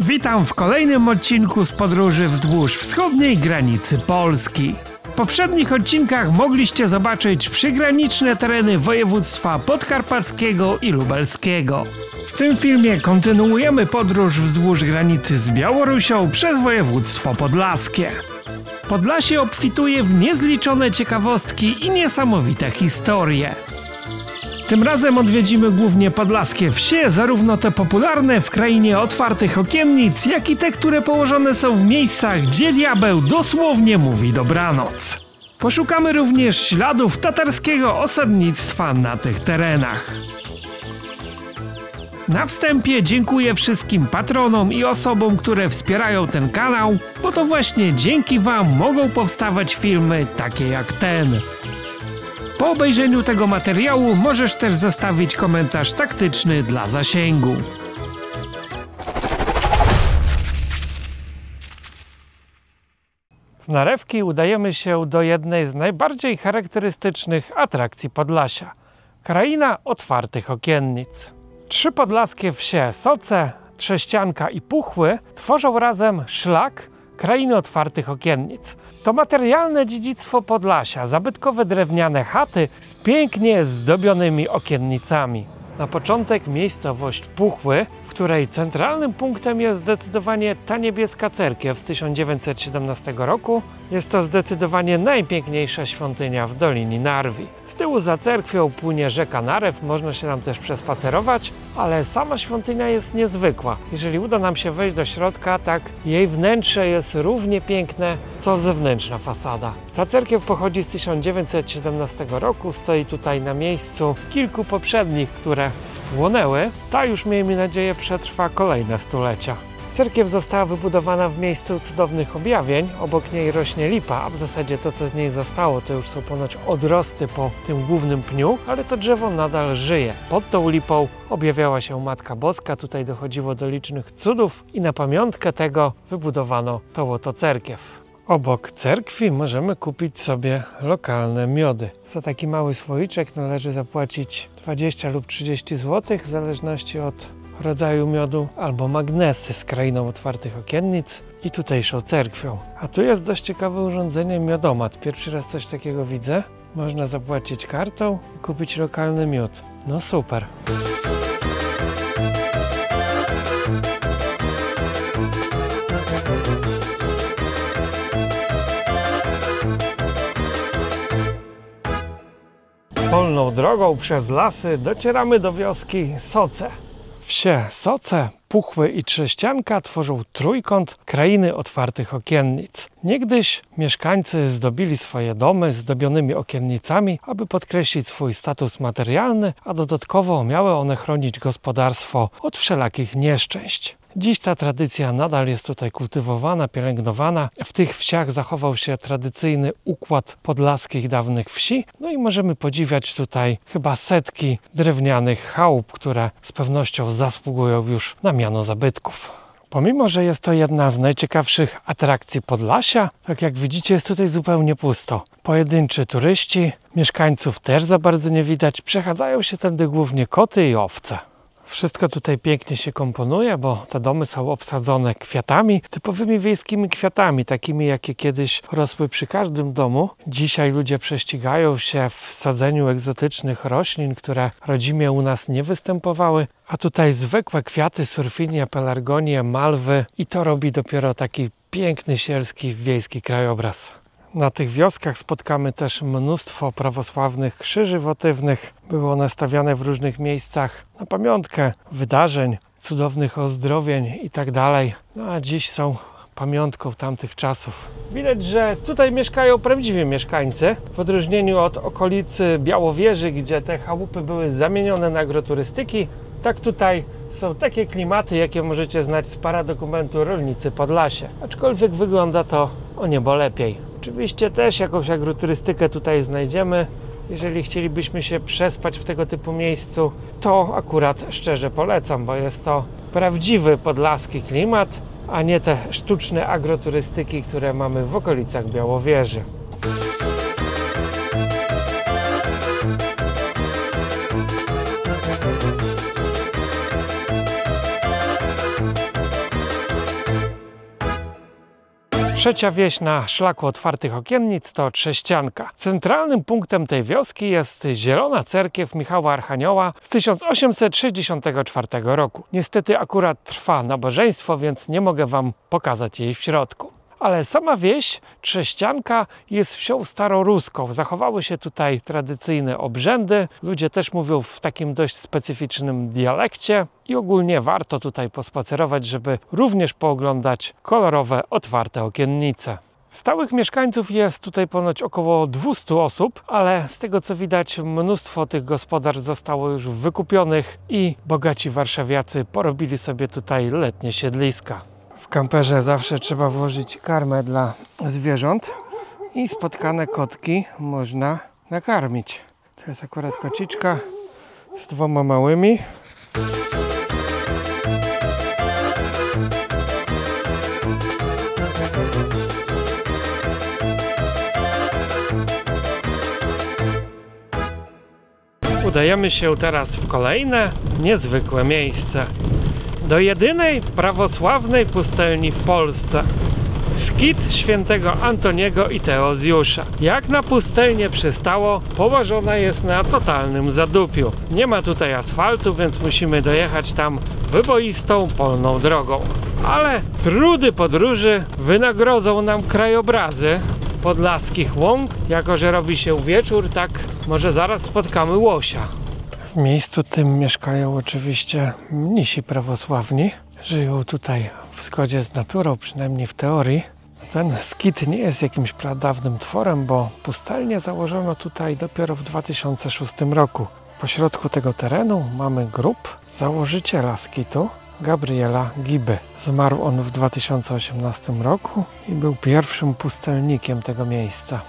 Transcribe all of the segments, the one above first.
Witam w kolejnym odcinku z podróży wzdłuż wschodniej granicy Polski. W poprzednich odcinkach mogliście zobaczyć przygraniczne tereny województwa podkarpackiego i lubelskiego. W tym filmie kontynuujemy podróż wzdłuż granicy z Białorusią przez województwo podlaskie. Podlasie obfituje w niezliczone ciekawostki i niesamowite historie. Tym razem odwiedzimy głównie podlaskie wsie, zarówno te popularne w krainie otwartych okiennic, jak i te, które położone są w miejscach, gdzie diabeł dosłownie mówi dobranoc. Poszukamy również śladów tatarskiego osadnictwa na tych terenach. Na wstępie dziękuję wszystkim patronom i osobom, które wspierają ten kanał, bo to właśnie dzięki Wam mogą powstawać filmy takie jak ten. Po obejrzeniu tego materiału możesz też zostawić komentarz taktyczny dla zasięgu. Z Narewki udajemy się do jednej z najbardziej charakterystycznych atrakcji Podlasia – kraina otwartych okiennic. Trzy podlaskie wsie Soce, Trześcianka i Puchły tworzą razem szlak krainy otwartych okiennic. To materialne dziedzictwo Podlasia, zabytkowe drewniane chaty z pięknie zdobionymi okiennicami. Na początek miejscowość Puchły, w której centralnym punktem jest zdecydowanie ta niebieska cerkiew z 1917 roku. Jest to zdecydowanie najpiękniejsza świątynia w Dolinie Narwi. Z tyłu za cerkwią płynie rzeka Narew, można się tam też przespacerować, ale sama świątynia jest niezwykła. Jeżeli uda nam się wejść do środka, tak jej wnętrze jest równie piękne, co zewnętrzna fasada. Ta cerkiew pochodzi z 1917 roku, stoi tutaj na miejscu kilku poprzednich, które spłonęły. Ta już, miejmy nadzieję, przetrwa kolejne stulecia. Cerkiew została wybudowana w miejscu cudownych objawień, obok niej rośnie lipa, a w zasadzie to, co z niej zostało, to już są ponoć odrosty po tym głównym pniu, ale to drzewo nadal żyje. Pod tą lipą objawiała się Matka Boska, tutaj dochodziło do licznych cudów i na pamiątkę tego wybudowano tą oto cerkiew. Obok cerkwi możemy kupić sobie lokalne miody. Za taki mały słoiczek należy zapłacić 20 lub 30 zł, w zależności od rodzaju miodu, albo magnesy z krainą otwartych okiennic i tutejszą cerkwią. A tu jest dość ciekawe urządzenie miodomat. Pierwszy raz coś takiego widzę. Można zapłacić kartą i kupić lokalny miód. No super. Polną drogą przez lasy docieramy do wioski Soce. Wsie Soce, Puchły i Trześcianka tworzą trójkąt krainy otwartych okiennic. Niegdyś mieszkańcy zdobili swoje domy zdobionymi okiennicami, aby podkreślić swój status materialny, a dodatkowo miały one chronić gospodarstwo od wszelakich nieszczęść. Dziś ta tradycja nadal jest tutaj kultywowana, pielęgnowana. W tych wsiach zachował się tradycyjny układ podlaskich dawnych wsi. No i możemy podziwiać tutaj chyba setki drewnianych chałup, które z pewnością zasługują już na miano zabytków. Pomimo że jest to jedna z najciekawszych atrakcji Podlasia, tak jak widzicie, jest tutaj zupełnie pusto. Pojedynczy turyści, mieszkańców też za bardzo nie widać, przechadzają się tędy głównie koty i owce. Wszystko tutaj pięknie się komponuje, bo te domy są obsadzone kwiatami, typowymi wiejskimi kwiatami, takimi jakie kiedyś rosły przy każdym domu. Dzisiaj ludzie prześcigają się w sadzeniu egzotycznych roślin, które rodzimie u nas nie występowały, a tutaj zwykłe kwiaty, surfinie, pelargonie, malwy i to robi dopiero taki piękny sielski wiejski krajobraz. Na tych wioskach spotkamy też mnóstwo prawosławnych krzyży wotywnych. Były one stawiane w różnych miejscach na pamiątkę wydarzeń, cudownych ozdrowień itd. No a dziś są pamiątką tamtych czasów. Widać, że tutaj mieszkają prawdziwi mieszkańcy, w odróżnieniu od okolicy Białowieży, gdzie te chałupy były zamienione na agroturystyki. Tak tutaj są takie klimaty, jakie możecie znać z paradokumentu Rolnicy Podlasie. Aczkolwiek wygląda to o niebo lepiej. Oczywiście też jakąś agroturystykę tutaj znajdziemy. Jeżeli chcielibyśmy się przespać w tego typu miejscu, to akurat szczerze polecam, bo jest to prawdziwy podlaski klimat, a nie te sztuczne agroturystyki, które mamy w okolicach Białowieży. Trzecia wieś na szlaku otwartych okiennic to Trześcianka. Centralnym punktem tej wioski jest zielona cerkiew Michała Archanioła z 1864 roku. Niestety akurat trwa nabożeństwo, więc nie mogę Wam pokazać jej w środku. Ale sama wieś Trześcianka jest wsią staroruską. Zachowały się tutaj tradycyjne obrzędy. Ludzie też mówią w takim dość specyficznym dialekcie i ogólnie warto tutaj pospacerować, żeby również pooglądać kolorowe, otwarte okiennice. Stałych mieszkańców jest tutaj ponoć około 200 osób, ale z tego co widać mnóstwo tych gospodarstw zostało już wykupionych i bogaci warszawiacy porobili sobie tutaj letnie siedliska. W kamperze zawsze trzeba włożyć karmę dla zwierząt i spotkane kotki można nakarmić. To jest akurat kociczka z 2 małymi. Udajemy się teraz w kolejne niezwykłe miejsce. Do jedynej prawosławnej pustelni w Polsce. Skit świętego Antoniego i Teozjusza. Jak na pustelnię przystało, położona jest na totalnym zadupiu. Nie ma tutaj asfaltu, więc musimy dojechać tam wyboistą polną drogą. Ale trudy podróży wynagrodzą nam krajobrazy podlaskich łąk. Jako że robi się wieczór, tak może zaraz spotkamy łosia. W miejscu tym mieszkają oczywiście mnisi prawosławni. Żyją tutaj w zgodzie z naturą, przynajmniej w teorii. Ten skit nie jest jakimś pradawnym tworem, bo pustelnię założono tutaj dopiero w 2006 roku. Pośrodku tego terenu mamy grób założyciela skitu, Gabriela Giby. Zmarł on w 2018 roku i był pierwszym pustelnikiem tego miejsca.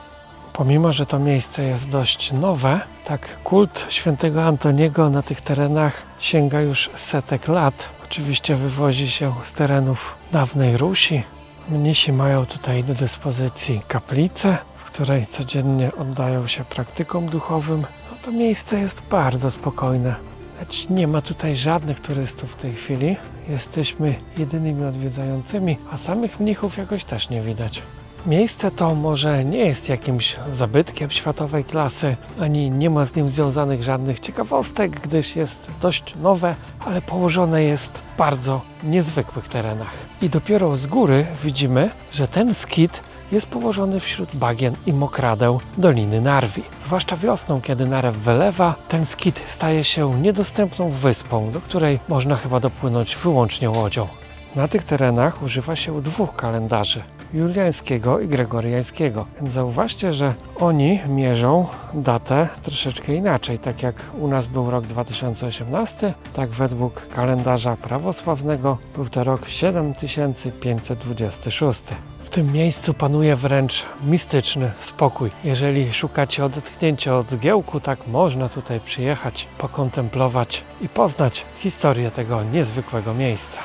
Pomimo że to miejsce jest dość nowe, tak kult świętego Antoniego na tych terenach sięga już setek lat. Oczywiście wywozi się z terenów dawnej Rusi. Mnisi mają tutaj do dyspozycji kaplicę, w której codziennie oddają się praktykom duchowym. No to miejsce jest bardzo spokojne. Lecz nie ma tutaj żadnych turystów w tej chwili. Jesteśmy jedynymi odwiedzającymi, a samych mnichów jakoś też nie widać. Miejsce to może nie jest jakimś zabytkiem światowej klasy, ani nie ma z nim związanych żadnych ciekawostek, gdyż jest dość nowe, ale położone jest w bardzo niezwykłych terenach. I dopiero z góry widzimy, że ten skit jest położony wśród bagien i mokradeł Doliny Narwi. Zwłaszcza wiosną, kiedy narew wylewa, ten skit staje się niedostępną wyspą, do której można chyba dopłynąć wyłącznie łodzią. Na tych terenach używa się 2 kalendarzy, juliańskiego i gregoriańskiego. Więc zauważcie, że oni mierzą datę troszeczkę inaczej. Tak jak u nas był rok 2018, tak według kalendarza prawosławnego był to rok 7526. W tym miejscu panuje wręcz mistyczny spokój. Jeżeli szukacie odetchnięcia od zgiełku, tak można tutaj przyjechać, pokontemplować i poznać historię tego niezwykłego miejsca.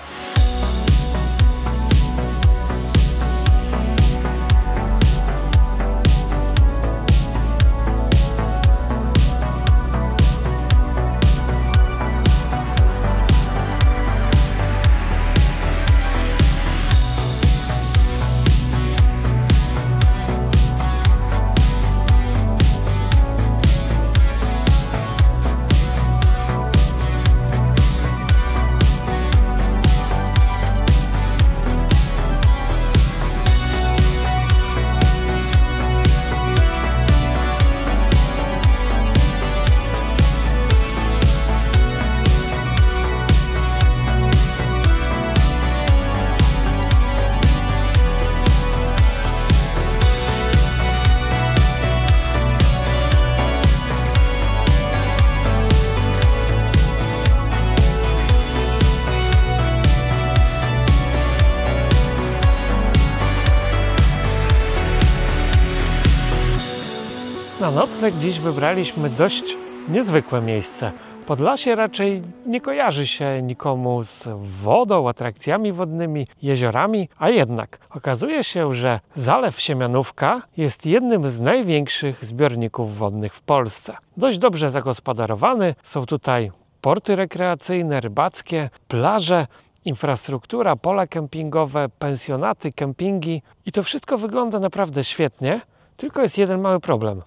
Na nocleg dziś wybraliśmy dość niezwykłe miejsce. Podlasie raczej nie kojarzy się nikomu z wodą, atrakcjami wodnymi, jeziorami, a jednak okazuje się, że Zalew Siemianówka jest jednym z największych zbiorników wodnych w Polsce. Dość dobrze zagospodarowany, są tutaj porty rekreacyjne, rybackie, plaże infrastruktura, pola kempingowe, pensjonaty, kempingi i to wszystko wygląda naprawdę świetnie, tylko jest jeden mały problem.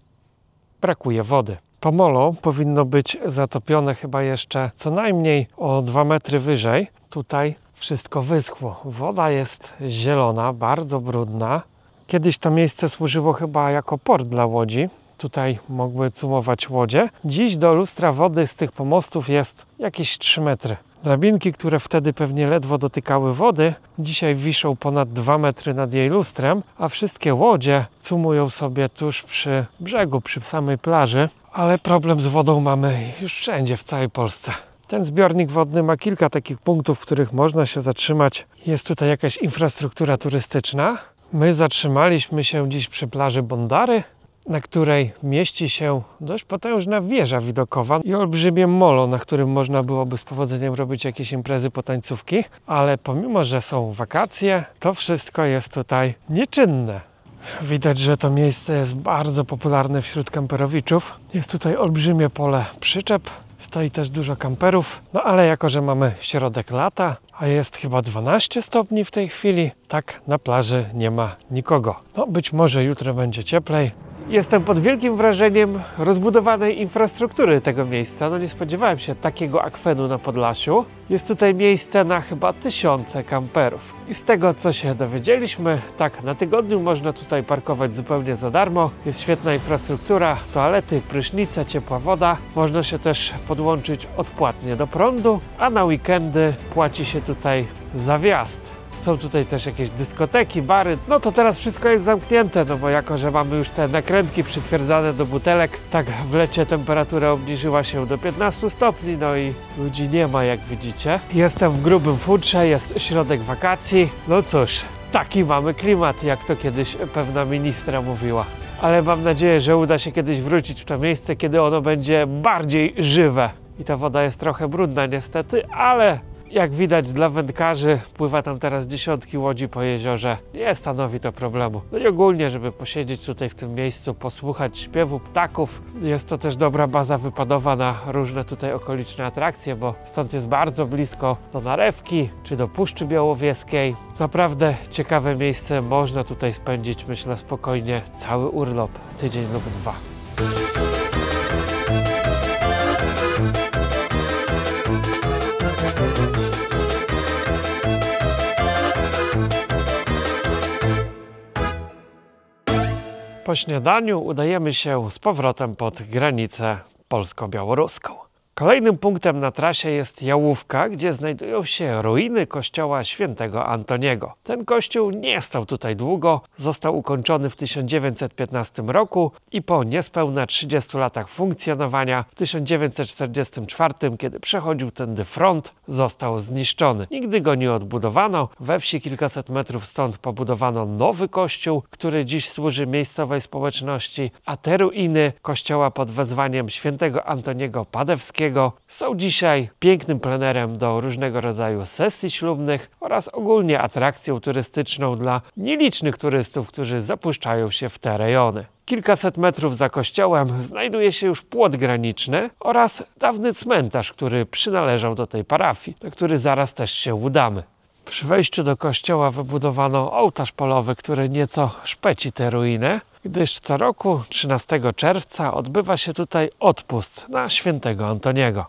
Brakuje wody. To molo powinno być zatopione chyba jeszcze co najmniej o 2 metry wyżej. Tutaj wszystko wyschło. Woda jest zielona, bardzo brudna. Kiedyś to miejsce służyło chyba jako port dla łodzi. Tutaj mogły cumować łodzie. Dziś do lustra wody z tych pomostów jest jakieś 3 metry. Drabinki, które wtedy pewnie ledwo dotykały wody, dzisiaj wiszą ponad 2 metry nad jej lustrem, a wszystkie łodzie cumują sobie tuż przy brzegu, przy samej plaży. Ale problem z wodą mamy już wszędzie, w całej Polsce. Ten zbiornik wodny ma kilka takich punktów, w których można się zatrzymać. Jest tutaj jakaś infrastruktura turystyczna. My zatrzymaliśmy się dziś przy plaży Bondary, na której mieści się dość potężna wieża widokowa i olbrzymie molo, na którym można byłoby z powodzeniem robić jakieś imprezy potańcówki, ale pomimo, że są wakacje, to wszystko jest tutaj nieczynne. Widać, że to miejsce jest bardzo popularne wśród kamperowiczów. Jest tutaj olbrzymie pole przyczep, stoi też dużo kamperów, no ale jako, że mamy środek lata, a jest chyba 12 stopni w tej chwili, tak na plaży nie ma nikogo. No być może jutro będzie cieplej. Jestem pod wielkim wrażeniem rozbudowanej infrastruktury tego miejsca. No nie spodziewałem się takiego akwenu na Podlasiu. Jest tutaj miejsce na chyba 1000 kamperów. I z tego, co się dowiedzieliśmy, tak na tygodniu można tutaj parkować zupełnie za darmo. Jest świetna infrastruktura, toalety, prysznice, ciepła woda. Można się też podłączyć odpłatnie do prądu, a na weekendy płaci się tutaj za wjazd. Są tutaj też jakieś dyskoteki, bary. No to teraz wszystko jest zamknięte, no bo jako, że mamy już te nakrętki przytwierdzane do butelek, tak w lecie temperatura obniżyła się do 15 stopni, no i ludzi nie ma, jak widzicie. Jestem w grubym futrze, jest środek wakacji. No cóż, taki mamy klimat, jak to kiedyś pewna ministra mówiła. Ale mam nadzieję, że uda się kiedyś wrócić w to miejsce, kiedy ono będzie bardziej żywe. I ta woda jest trochę brudna niestety, ale jak widać, dla wędkarzy pływa tam teraz dziesiątki łodzi po jeziorze. Nie stanowi to problemu. No i ogólnie, żeby posiedzieć tutaj w tym miejscu, posłuchać śpiewu ptaków. Jest to też dobra baza wypadowa na różne tutaj okoliczne atrakcje, bo stąd jest bardzo blisko do Narewki czy do Puszczy Białowieskiej. Naprawdę ciekawe miejsce. Można tutaj spędzić, myślę, spokojnie cały urlop, tydzień lub 2. Po śniadaniu udajemy się z powrotem pod granicę polsko-białoruską. Kolejnym punktem na trasie jest Jałówka, gdzie znajdują się ruiny kościoła świętego Antoniego. Ten kościół nie stał tutaj długo, został ukończony w 1915 roku i po niespełna 30 latach funkcjonowania w 1944, kiedy przechodził tędy front, został zniszczony. Nigdy go nie odbudowano. We wsi kilkaset metrów stąd pobudowano nowy kościół, który dziś służy miejscowej społeczności, a te ruiny kościoła pod wezwaniem świętego Antoniego Padewskiego są dzisiaj pięknym plenerem do różnego rodzaju sesji ślubnych oraz ogólnie atrakcją turystyczną dla nielicznych turystów, którzy zapuszczają się w te rejony. Kilkaset metrów za kościołem znajduje się już płot graniczny oraz dawny cmentarz, który przynależał do tej parafii, na który zaraz też się udamy. Przy wejściu do kościoła wybudowano ołtarz polowy, który nieco szpeci te ruiny, gdyż co roku 13 czerwca odbywa się tutaj odpust na świętego Antoniego.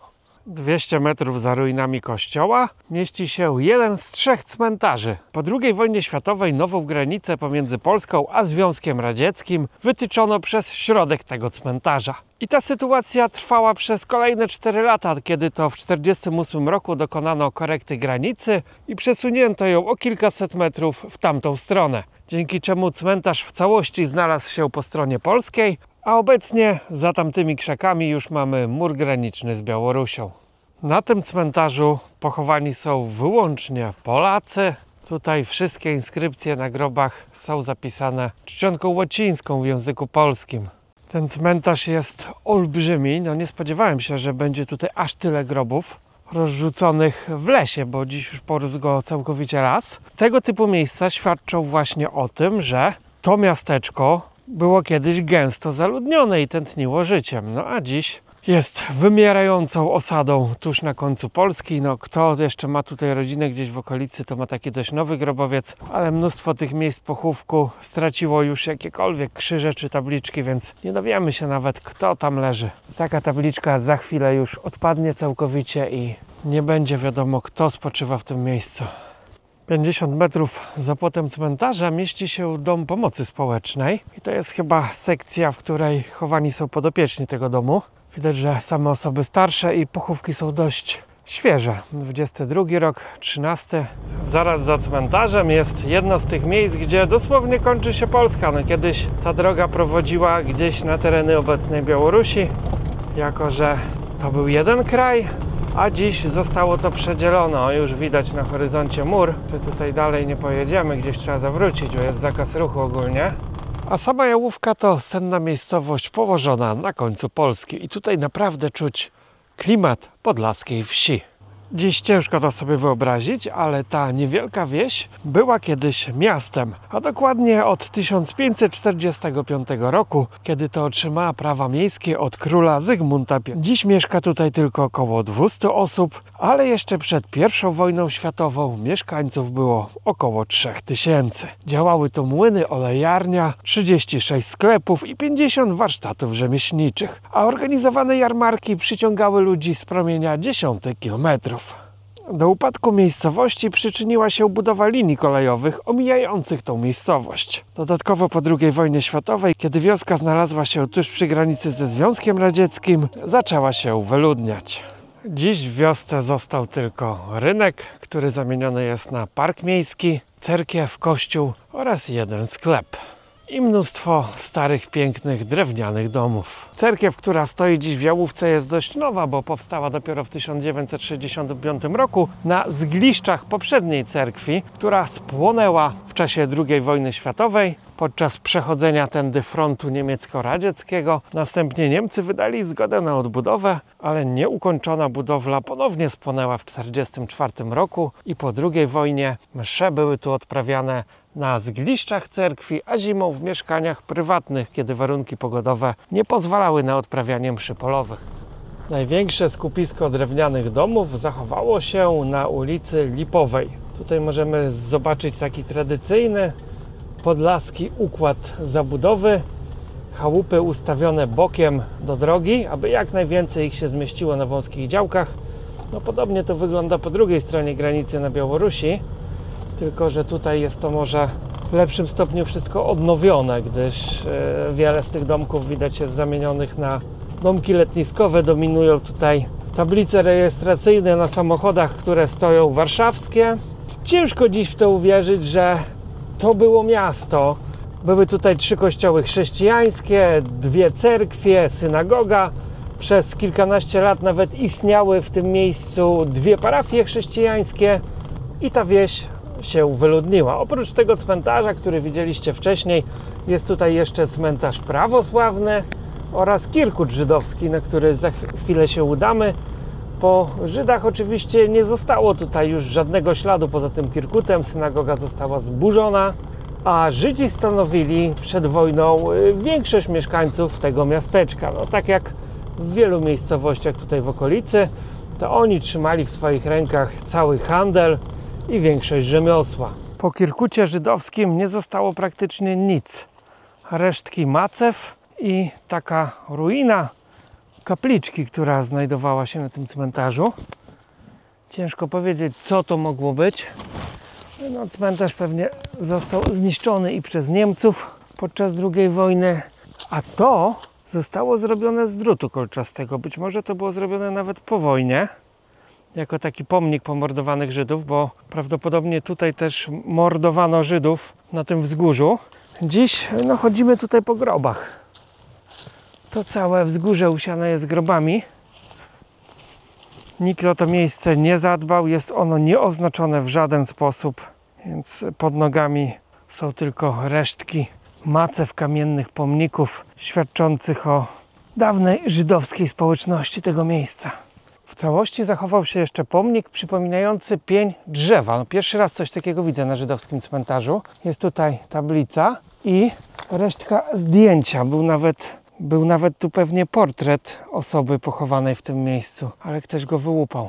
200 metrów za ruinami kościoła mieści się jeden z 3 cmentarzy. Po II wojnie światowej nową granicę pomiędzy Polską a Związkiem Radzieckim wytyczono przez środek tego cmentarza. I ta sytuacja trwała przez kolejne 4 lata, kiedy to w 1948 roku dokonano korekty granicy i przesunięto ją o kilkaset metrów w tamtą stronę. Dzięki czemu cmentarz w całości znalazł się po stronie polskiej, a obecnie za tamtymi krzakami już mamy mur graniczny z Białorusią. Na tym cmentarzu pochowani są wyłącznie Polacy. Tutaj wszystkie inskrypcje na grobach są zapisane czcionką łacińską w języku polskim. Ten cmentarz jest olbrzymi. No nie spodziewałem się, że będzie tutaj aż tyle grobów rozrzuconych w lesie, bo dziś już porósł go całkowicie las. Tego typu miejsca świadczą właśnie o tym, że to miasteczko było kiedyś gęsto zaludnione i tętniło życiem. No a dziś jest wymierającą osadą tuż na końcu Polski. No, kto jeszcze ma tutaj rodzinę gdzieś w okolicy, to ma taki dość nowy grobowiec, ale mnóstwo tych miejsc pochówku straciło już jakiekolwiek krzyże czy tabliczki, więc nie dowiemy się nawet, kto tam leży. Taka tabliczka za chwilę już odpadnie całkowicie i nie będzie wiadomo, kto spoczywa w tym miejscu. 50 metrów za płotem cmentarza mieści się Dom Pomocy Społecznej i to jest chyba sekcja, w której chowani są podopieczni tego domu. Widać, że same osoby starsze i pochówki są dość świeże. 22 rok, 13. Zaraz za cmentarzem jest jedno z tych miejsc, gdzie dosłownie kończy się Polska. No, kiedyś ta droga prowadziła gdzieś na tereny obecnej Białorusi, jako że to był jeden kraj, a dziś zostało to przedzielone. O, już widać na horyzoncie mur. Tutaj dalej nie pojedziemy, gdzieś trzeba zawrócić, bo jest zakaz ruchu ogólnie. A sama Jałówka to senna miejscowość położona na końcu Polski i tutaj naprawdę czuć klimat podlaskiej wsi. Dziś ciężko to sobie wyobrazić, ale ta niewielka wieś była kiedyś miastem, a dokładnie od 1545 roku, kiedy to otrzymała prawa miejskie od króla Zygmunta V. Dziś mieszka tutaj tylko około 200 osób, ale jeszcze przed I wojną światową mieszkańców było około 3000. Działały tu młyny, olejarnia, 36 sklepów i 50 warsztatów rzemieślniczych, a organizowane jarmarki przyciągały ludzi z promienia dziesiątek kilometrów. Do upadku miejscowości przyczyniła się budowa linii kolejowych omijających tą miejscowość. Dodatkowo po II wojnie światowej, kiedy wioska znalazła się tuż przy granicy ze Związkiem Radzieckim, zaczęła się wyludniać. Dziś w wiosce został tylko rynek, który zamieniony jest na park miejski, cerkiew, kościół oraz jeden sklep. I mnóstwo starych, pięknych, drewnianych domów. Cerkiew, która stoi dziś w Jałówce, jest dość nowa, bo powstała dopiero w 1965 roku na zgliszczach poprzedniej cerkwi, która spłonęła w czasie II wojny światowej podczas przechodzenia tędy frontu niemiecko-radzieckiego. Następnie Niemcy wydali zgodę na odbudowę, ale nieukończona budowla ponownie spłonęła w 1944 roku i po II wojnie msze były tu odprawiane na zgliszczach cerkwi, a zimą w mieszkaniach prywatnych, kiedy warunki pogodowe nie pozwalały na odprawianie mszy polowych. Największe skupisko drewnianych domów zachowało się na ulicy Lipowej. Tutaj możemy zobaczyć taki tradycyjny podlaski układ zabudowy. Chałupy ustawione bokiem do drogi, aby jak najwięcej ich się zmieściło na wąskich działkach. No, podobnie to wygląda po drugiej stronie granicy na Białorusi, tylko że tutaj jest to może w lepszym stopniu wszystko odnowione, gdyż wiele z tych domków widać jest zamienionych na domki letniskowe. Dominują tutaj tablice rejestracyjne na samochodach, które stoją warszawskie. Ciężko dziś w to uwierzyć, że to było miasto. Były tutaj 3 kościoły chrześcijańskie, 2 cerkwie, synagoga. Przez kilkanaście lat nawet istniały w tym miejscu 2 parafie chrześcijańskie i ta wieś się wyludniła. Oprócz tego cmentarza, który widzieliście wcześniej, jest tutaj jeszcze cmentarz prawosławny oraz kirkut żydowski, na który za chwilę się udamy. Po Żydach oczywiście nie zostało tutaj już żadnego śladu poza tym kirkutem. Synagoga została zburzona, a Żydzi stanowili przed wojną większość mieszkańców tego miasteczka. No, tak jak w wielu miejscowościach tutaj w okolicy, to oni trzymali w swoich rękach cały handel i większość rzemiosła. Po kirkucie żydowskim nie zostało praktycznie nic. Resztki macew i taka ruina kapliczki, która znajdowała się na tym cmentarzu. Ciężko powiedzieć, co to mogło być. No, cmentarz pewnie został zniszczony i przez Niemców podczas II wojny, a to zostało zrobione z drutu kolczastego. Być może to było zrobione nawet po wojnie, jako taki pomnik pomordowanych Żydów, bo prawdopodobnie tutaj też mordowano Żydów na tym wzgórzu. Dziś chodzimy tutaj po grobach. To całe wzgórze usiane jest grobami. Nikt o to miejsce nie zadbał, jest ono nieoznaczone w żaden sposób, więc pod nogami są tylko resztki macew, kamiennych pomników świadczących o dawnej żydowskiej społeczności tego miejsca. W całości zachował się jeszcze pomnik przypominający pień drzewa. No, pierwszy raz coś takiego widzę na żydowskim cmentarzu. Jest tutaj tablica i resztka zdjęcia. Był nawet Był nawet tu pewnie portret osoby pochowanej w tym miejscu, ale ktoś go wyłupał.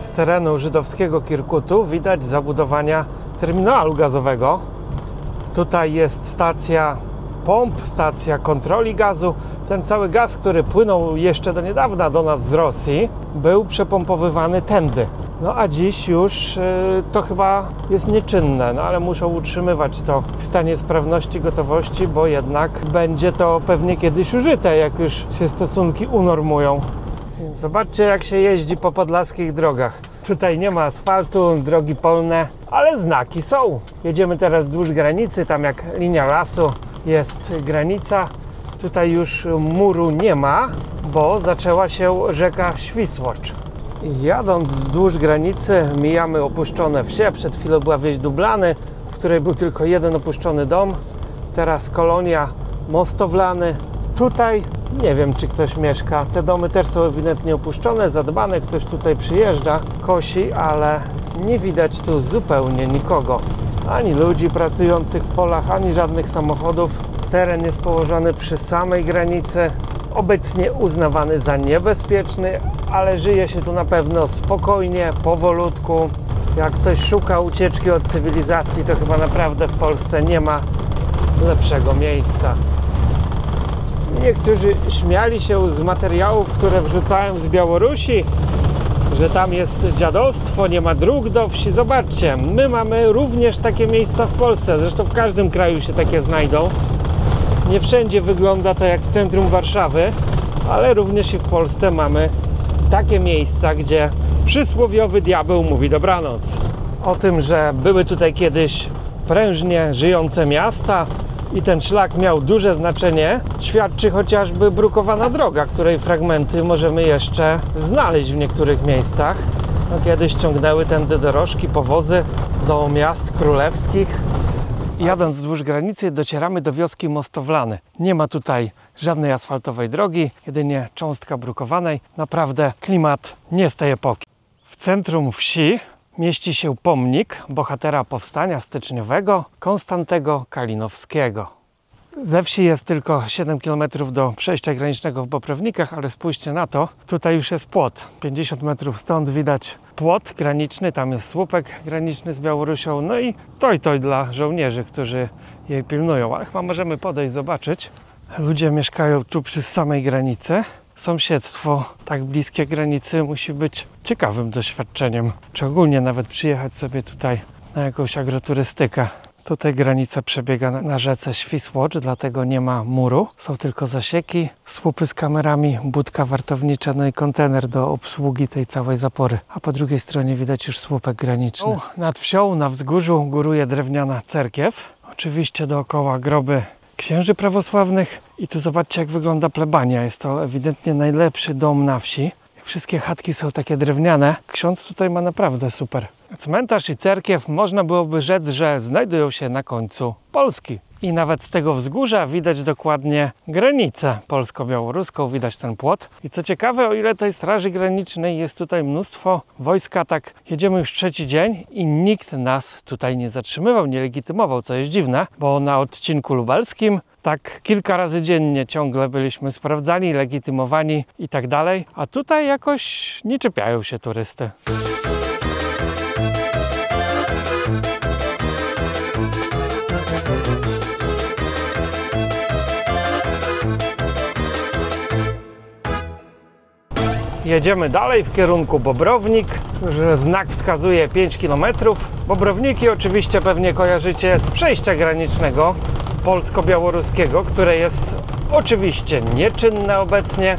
Z terenu żydowskiego Kirkutu widać zabudowania terminalu gazowego. Tutaj jest stacja pomp, stacja kontroli gazu. Ten cały gaz, który płynął jeszcze do niedawna do nas z Rosji, był przepompowywany tędy. No a dziś już to chyba jest nieczynne, no ale muszą utrzymywać to w stanie sprawności, gotowości, bo jednak będzie to pewnie kiedyś użyte, jak już się stosunki unormują. Więc zobaczcie, jak się jeździ po podlaskich drogach. Tutaj nie ma asfaltu, drogi polne, ale znaki są. Jedziemy teraz wzdłuż granicy, tam jak linia lasu jest granica. Tutaj już muru nie ma, bo zaczęła się rzeka Świsłocz. Jadąc wzdłuż granicy mijamy opuszczone wsie. Przed chwilą była wieś Dublany, w której był tylko jeden opuszczony dom. Teraz kolonia Mostowlany. Tutaj nie wiem, czy ktoś mieszka. Te domy też są ewidentnie opuszczone, zadbane. Ktoś tutaj przyjeżdża, kosi, ale nie widać tu zupełnie nikogo. Ani ludzi pracujących w polach, ani żadnych samochodów. Teren jest położony przy samej granicy. Obecnie uznawany za niebezpieczny, ale żyje się tu na pewno spokojnie, powolutku. Jak ktoś szuka ucieczki od cywilizacji, to chyba naprawdę w Polsce nie ma lepszego miejsca. Niektórzy śmiali się z materiałów, które wrzucałem z Białorusi, że tam jest dziadostwo, nie ma dróg do wsi. Zobaczcie, my mamy również takie miejsca w Polsce. Zresztą w każdym kraju się takie znajdą. Nie wszędzie wygląda to jak w centrum Warszawy, ale również i w Polsce mamy takie miejsca, gdzie przysłowiowy diabeł mówi dobranoc. O tym, że były tutaj kiedyś prężnie żyjące miasta i ten szlak miał duże znaczenie, świadczy chociażby brukowana droga, której fragmenty możemy jeszcze znaleźć w niektórych miejscach. No, kiedyś ciągnęły tędy dorożki, powozy do miast królewskich. Jadąc wzdłuż granicy docieramy do wioski Mostowlany. Nie ma tutaj żadnej asfaltowej drogi, jedynie cząstka brukowanej. Naprawdę klimat nie z tej epoki. W centrum wsi mieści się pomnik bohatera powstania styczniowego Konstantego Kalinowskiego. Ze wsi jest tylko 7 km do przejścia granicznego w Bobrownikach, ale spójrzcie na to, tutaj już jest płot. 50 metrów stąd widać płot graniczny, tam jest słupek graniczny z Białorusią, no i to dla żołnierzy, którzy jej pilnują. Ale chyba możemy podejść, zobaczyć. Ludzie mieszkają tu przy samej granicy. Sąsiedztwo tak bliskie granicy musi być ciekawym doświadczeniem. Czy ogólnie nawet przyjechać sobie tutaj na jakąś agroturystykę. Tutaj granica przebiega na rzece Świsłocz, dlatego nie ma muru. Są tylko zasieki, słupy z kamerami, budka wartownicza, no i kontener do obsługi tej całej zapory. A po drugiej stronie widać już słupek graniczny. Nad wsią, na wzgórzu góruje drewniana cerkiew. Oczywiście dookoła groby księży prawosławnych. I tu zobaczcie, jak wygląda plebania. Jest to ewidentnie najlepszy dom na wsi. Wszystkie chatki są takie drewniane. Ksiądz tutaj ma naprawdę super. Cmentarz i cerkiew można byłoby rzec, że znajdują się na końcu Polski. I nawet z tego wzgórza widać dokładnie granicę polsko-białoruską, widać ten płot. I co ciekawe, o ile tej straży granicznej jest tutaj mnóstwo wojska, tak jedziemy już trzeci dzień i nikt nas tutaj nie zatrzymywał, nie legitymował, co jest dziwne, bo na odcinku lubelskim tak kilka razy dziennie ciągle byliśmy sprawdzani, legitymowani i tak dalej, a tutaj jakoś nie czepiają się turysty. Jedziemy dalej w kierunku Bobrownik. Znak wskazuje 5 km. Bobrowniki oczywiście pewnie kojarzycie z przejścia granicznego polsko-białoruskiego, które jest oczywiście nieczynne obecnie,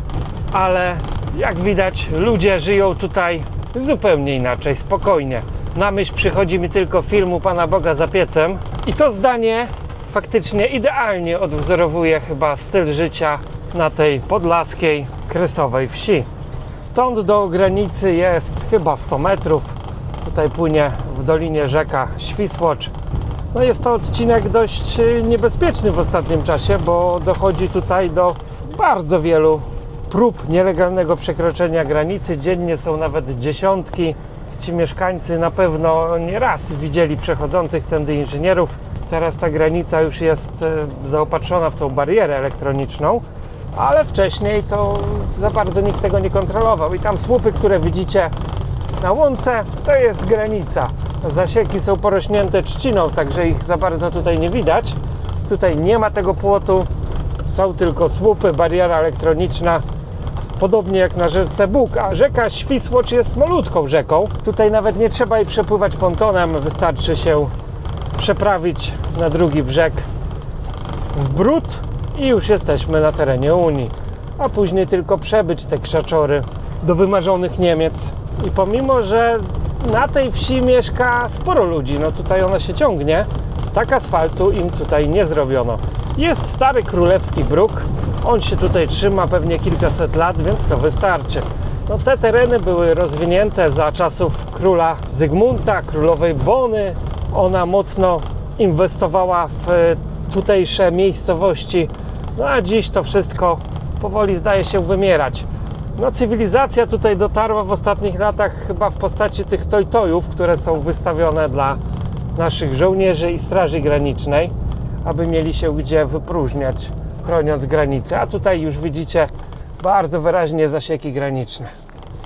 ale jak widać ludzie żyją tutaj zupełnie inaczej, spokojnie. Na myśl przychodzi mi tylko filmu Pana Boga za piecem i to zdanie faktycznie idealnie odwzorowuje chyba styl życia na tej podlaskiej, kresowej wsi. Stąd do granicy jest chyba 100 metrów. Tutaj płynie w dolinie rzeka Świsłocz. No jest to odcinek dość niebezpieczny w ostatnim czasie, bo dochodzi tutaj do bardzo wielu prób nielegalnego przekroczenia granicy. Dziennie są nawet dziesiątki. Ci mieszkańcy na pewno nie raz widzieli przechodzących tędy inżynierów. Teraz ta granica już jest zaopatrzona w tą barierę elektroniczną, ale wcześniej to za bardzo nikt tego nie kontrolował. I tam słupy, które widzicie na łące, to jest granica. Zasieki są porośnięte trzciną, także ich za bardzo tutaj nie widać. Tutaj nie ma tego płotu, są tylko słupy, bariera elektroniczna. Podobnie jak na rzece Bug, a rzeka Świsłocz jest malutką rzeką. Tutaj nawet nie trzeba jej przepływać pontonem, wystarczy się przeprawić na drugi brzeg w Brud i już jesteśmy na terenie Unii. A później tylko przebyć te krzaczory do wymarzonych Niemiec. I pomimo, że na tej wsi mieszka sporo ludzi, no tutaj ona się ciągnie, tak asfaltu im tutaj nie zrobiono. Jest stary królewski bruk, on się tutaj trzyma pewnie kilkaset lat, więc to wystarczy. No, te tereny były rozwinięte za czasów króla Zygmunta, królowej Bony. Ona mocno inwestowała w tutejsze miejscowości, no a dziś to wszystko powoli zdaje się wymierać. No, cywilizacja tutaj dotarła w ostatnich latach chyba w postaci tych toj-tojów, które są wystawione dla naszych żołnierzy i straży granicznej, aby mieli się gdzie wypróżniać, chroniąc granicę. A tutaj już widzicie bardzo wyraźnie zasieki graniczne.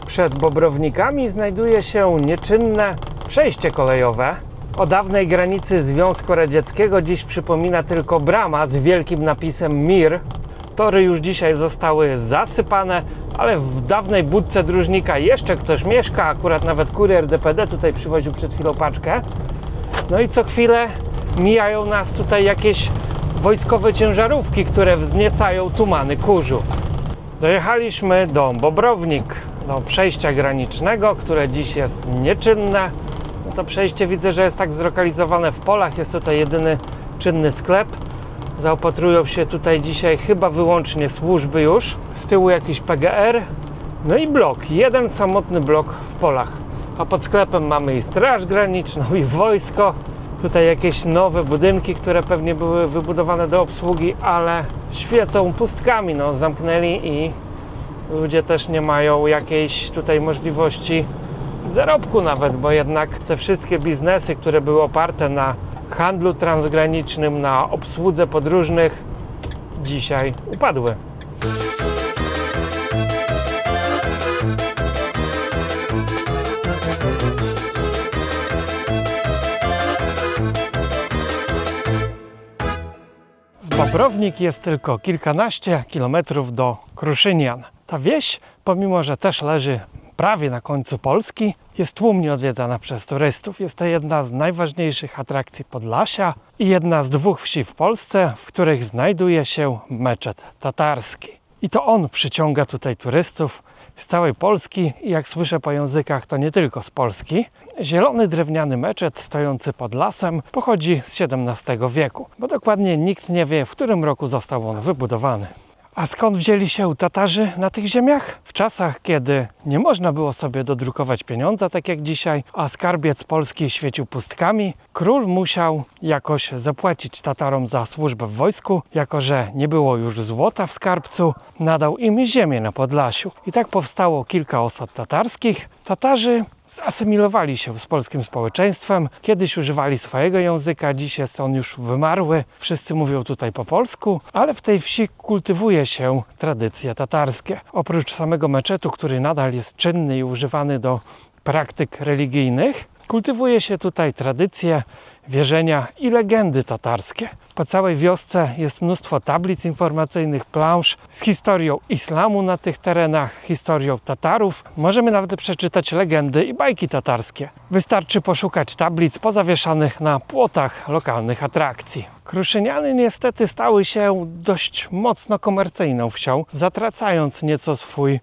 Przed Bobrownikami znajduje się nieczynne przejście kolejowe. O dawnej granicy Związku Radzieckiego dziś przypomina tylko brama z wielkim napisem Mir. Tory już dzisiaj zostały zasypane, ale w dawnej budce dróżnika jeszcze ktoś mieszka. Akurat nawet kurier DPD tutaj przywoził przed chwilą paczkę. No i co chwilę mijają nas tutaj jakieś wojskowe ciężarówki, które wzniecają tumany kurzu. Dojechaliśmy do Bobrownik, do przejścia granicznego, które dziś jest nieczynne. No to przejście widzę, że jest tak zlokalizowane w polach. Jest tutaj jedyny czynny sklep. Zaopatrują się tutaj dzisiaj chyba wyłącznie służby już. Z tyłu jakiś PGR. No i blok, jeden samotny blok w polach. A pod sklepem mamy i straż graniczną, i wojsko. Tutaj jakieś nowe budynki, które pewnie były wybudowane do obsługi, ale świecą pustkami. No, zamknęli i ludzie też nie mają jakiejś tutaj możliwości zarobku nawet, bo jednak te wszystkie biznesy, które były oparte na handlu transgranicznym, na obsłudze podróżnych, dzisiaj upadły. Z Bobrownik jest tylko kilkanaście kilometrów do Kruszynian. Ta wieś, pomimo że też leży prawie na końcu Polski, jest tłumnie odwiedzana przez turystów. Jest to jedna z najważniejszych atrakcji Podlasia i jedna z dwóch wsi w Polsce, w których znajduje się meczet tatarski. I to on przyciąga tutaj turystów z całej Polski i jak słyszę po językach, to nie tylko z Polski. Zielony drewniany meczet stojący pod lasem pochodzi z XVII wieku, bo dokładnie nikt nie wie, w którym roku został on wybudowany. A skąd wzięli się Tatarzy na tych ziemiach? W czasach, kiedy nie można było sobie dodrukować pieniądza, tak jak dzisiaj, a skarbiec polski świecił pustkami, król musiał jakoś zapłacić Tatarom za służbę w wojsku. Jako że nie było już złota w skarbcu, nadał im ziemię na Podlasiu. I tak powstało kilka osad tatarskich. Tatarzy zasymilowali się z polskim społeczeństwem. Kiedyś używali swojego języka, dziś jest on już wymarły. Wszyscy mówią tutaj po polsku, ale w tej wsi kultywuje się tradycje tatarskie. Oprócz samego meczetu, który nadal jest czynny i używany do praktyk religijnych, kultywuje się tutaj tradycje, wierzenia i legendy tatarskie. Po całej wiosce jest mnóstwo tablic informacyjnych, plansz z historią islamu na tych terenach, historią Tatarów. Możemy nawet przeczytać legendy i bajki tatarskie. Wystarczy poszukać tablic pozawieszanych na płotach lokalnych atrakcji. Kruszyniany niestety stały się dość mocno komercyjną wsią, zatracając nieco swój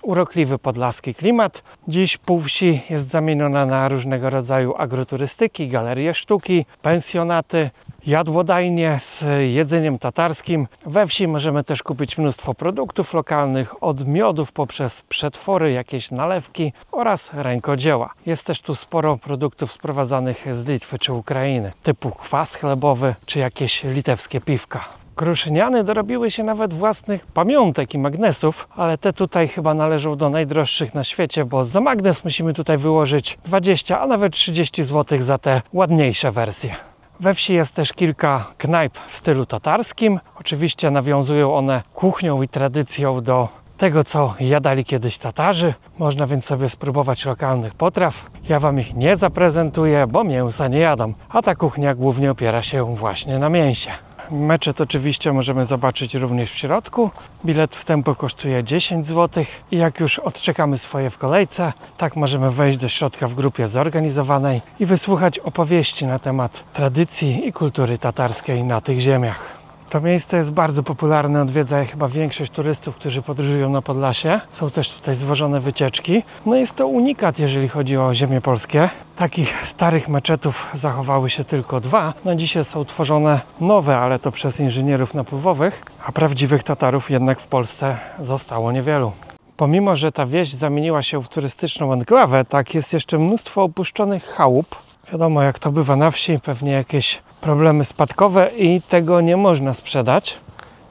urokliwy podlaski klimat. Dziś pół wsi jest zamieniona na różnego rodzaju agroturystyki, galerie sztuki, pensjonaty, jadłodajnie z jedzeniem tatarskim. We wsi możemy też kupić mnóstwo produktów lokalnych, od miodów poprzez przetwory, jakieś nalewki oraz rękodzieła. Jest też tu sporo produktów sprowadzanych z Litwy czy Ukrainy, typu kwas chlebowy czy jakieś litewskie piwka. Kruszyniany dorobiły się nawet własnych pamiątek i magnesów, ale te tutaj chyba należą do najdroższych na świecie, bo za magnes musimy tutaj wyłożyć 20, a nawet 30 zł za te ładniejsze wersje. We wsi jest też kilka knajp w stylu tatarskim. Oczywiście nawiązują one kuchnią i tradycją do tego, co jadali kiedyś Tatarzy. Można więc sobie spróbować lokalnych potraw. Ja Wam ich nie zaprezentuję, bo mięsa nie jadą, a ta kuchnia głównie opiera się właśnie na mięsie. Meczet oczywiście możemy zobaczyć również w środku. Bilet wstępu kosztuje 10 zł i jak już odczekamy swoje w kolejce, tak możemy wejść do środka w grupie zorganizowanej i wysłuchać opowieści na temat tradycji i kultury tatarskiej na tych ziemiach. To miejsce jest bardzo popularne, odwiedza je chyba większość turystów, którzy podróżują na Podlasie. Są też tutaj zwożone wycieczki. No jest to unikat, jeżeli chodzi o ziemie polskie. Takich starych meczetów zachowały się tylko 2. No dzisiaj są tworzone nowe, ale to przez inżynierów napływowych, a prawdziwych Tatarów jednak w Polsce zostało niewielu. Pomimo że ta wieś zamieniła się w turystyczną enklawę, tak jest jeszcze mnóstwo opuszczonych chałup. Wiadomo, jak to bywa na wsi, pewnie jakieś problemy spadkowe i tego nie można sprzedać.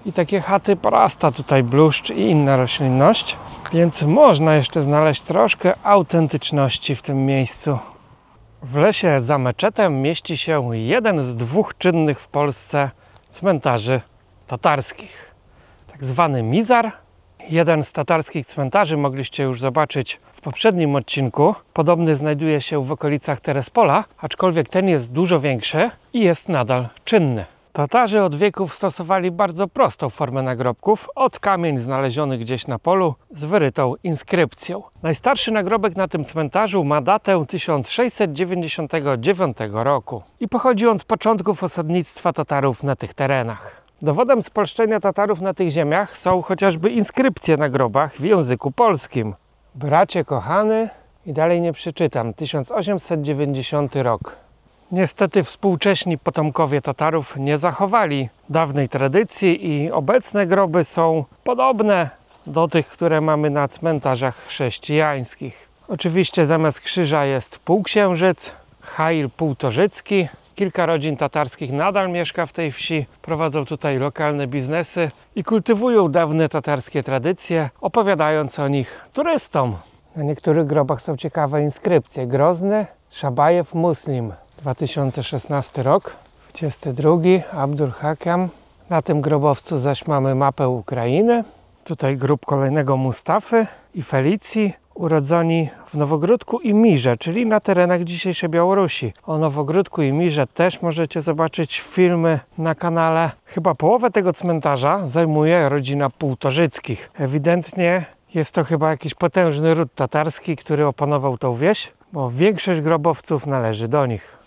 I takie chaty porasta tutaj bluszcz i inna roślinność, więc można jeszcze znaleźć troszkę autentyczności w tym miejscu. W lesie za meczetem mieści się jeden z 2 czynnych w Polsce cmentarzy tatarskich, tak zwany Mizar. Jeden z tatarskich cmentarzy mogliście już zobaczyć w poprzednim odcinku. Podobny znajduje się w okolicach Terespola, aczkolwiek ten jest dużo większy i jest nadal czynny. Tatarzy od wieków stosowali bardzo prostą formę nagrobków, od kamień znaleziony gdzieś na polu z wyrytą inskrypcją. Najstarszy nagrobek na tym cmentarzu ma datę 1699 roku i pochodzi on z początków osadnictwa Tatarów na tych terenach. Dowodem spolszczenia Tatarów na tych ziemiach są chociażby inskrypcje na grobach w języku polskim. Bracie kochany i dalej nie przeczytam, 1890 rok. Niestety współcześni potomkowie Tatarów nie zachowali dawnej tradycji i obecne groby są podobne do tych, które mamy na cmentarzach chrześcijańskich. Oczywiście zamiast krzyża jest półksiężyc, Hail półtorzycki. Kilka rodzin tatarskich nadal mieszka w tej wsi, prowadzą tutaj lokalne biznesy i kultywują dawne tatarskie tradycje, opowiadając o nich turystom. Na niektórych grobach są ciekawe inskrypcje. Grozny, Szabajew Muslim, 2016 rok, 22, Abdul Hakam. Na tym grobowcu zaś mamy mapę Ukrainy. Tutaj grób kolejnego Mustafy i Felicji, urodzeni w Nowogródku i Mirze, czyli na terenach dzisiejszej Białorusi. O Nowogródku i Mirze też możecie zobaczyć filmy na kanale. Chyba połowę tego cmentarza zajmuje rodzina Półtorzyckich. Ewidentnie jest to chyba jakiś potężny ród tatarski, który opanował tą wieś, bo większość grobowców należy do nich.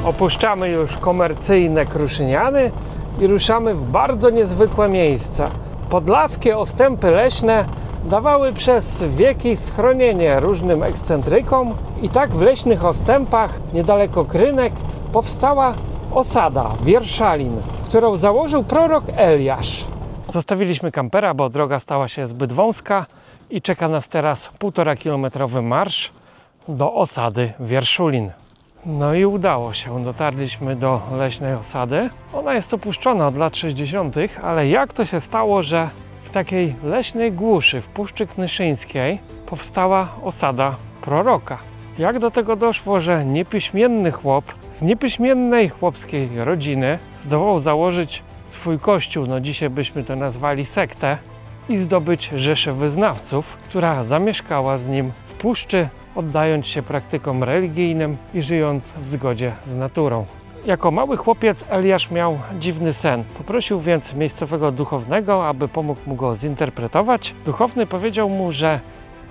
Opuszczamy już komercyjne Kruszyniany i ruszamy w bardzo niezwykłe miejsca. Podlaskie ostępy leśne dawały przez wieki schronienie różnym ekscentrykom i tak w leśnych ostępach niedaleko Krynek powstała osada Wierszalin, którą założył prorok Eliasz. Zostawiliśmy kampera, bo droga stała się zbyt wąska i czeka nas teraz 1,5-kilometrowy marsz do osady Wierszulin. No i udało się, dotarliśmy do leśnej osady. Ona jest opuszczona od lat 60., ale jak to się stało, że w takiej leśnej głuszy w Puszczy Knyszyńskiej powstała osada proroka? Jak do tego doszło, że niepiśmienny chłop z niepiśmiennej chłopskiej rodziny zdołał założyć swój kościół, no dzisiaj byśmy to nazwali sektę, i zdobyć rzeszę wyznawców, która zamieszkała z nim w puszczy, oddając się praktykom religijnym i żyjąc w zgodzie z naturą. Jako mały chłopiec Eliasz miał dziwny sen. Poprosił więc miejscowego duchownego, aby pomógł mu go zinterpretować. Duchowny powiedział mu, że